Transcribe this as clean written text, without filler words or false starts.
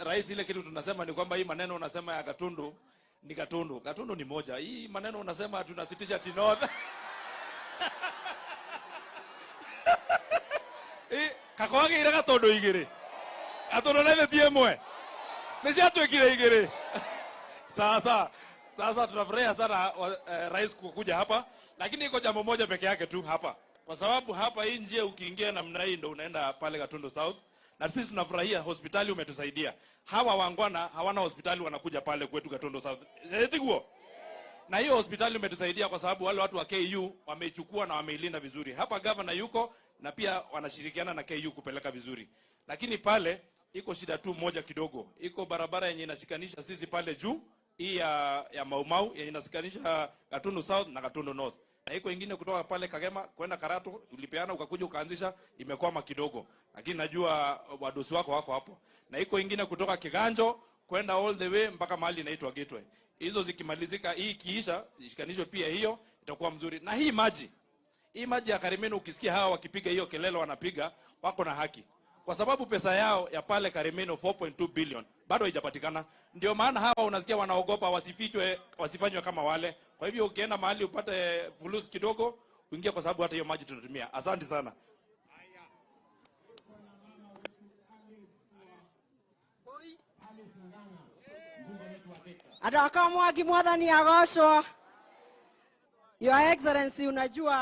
Rais, ile kitu tunasema ni kwamba hii maneno unasema ya Gatundu ni Gatundu. Gatundu ni moja. Hii maneno unasema tunasitisha North. Kakwage ira Gatundu igire. Gatundu na ile tiemwe. Nishatuekile igire. Sasa tunafurahia sana rais kukuja hapa, lakini iko jambo moja peke yake tu hapa. Kwa sababu hapa hii njia ukiingia namna hii ndio unaenda pale Gatundu South. Na sisi tunafurahia hospitali umetusaidia. Hawa wangwana hawana hospitali wanakuja pale kwetu Gatundu South. Etiguo. Na hiyo hospitali umetusaidia kwa sababu wale watu wa KU wameichukua na wameilinda vizuri. Hapa governor yuko na pia wanashirikiana na KU kupeleka vizuri. Lakini pale iko shida tu moja kidogo. Iko barabara yenye inashikanisha sisi pale juu, hii ya Maumau yenye inashikanisha Gatundu South na Gatundu North. Na iko ingine kutoka pale Kagema kwenda Karato ulipeana ukakuja ukaanzisha imekwama kidogo. Lakini najua wadosi wako hapo. Na iko ingine kutoka Kiganjo kwenda all the way mpaka mahali inaitwa Gateway. Hizo zikimalizika, hii kiisha ishikanisho pia hiyo itakuwa mzuri. Na hii maji ya Karimeno ukisikia hawa wakipiga hiyo kelele wanapiga wako na haki. Kwa sababu pesa yao ya pale Karimeno 4.2 billion bado haijapatikana. Ndio maana hawa unasikia wanaogopa wasifanywe kama wale. Kwa hivyo ukienda mahali upate fulusi kidogo uingie, kwa sababu hata hiyo maji tunatumia. Asante sana. Adaka Mwangi Mwathani agocwo. Your Excellency, unajua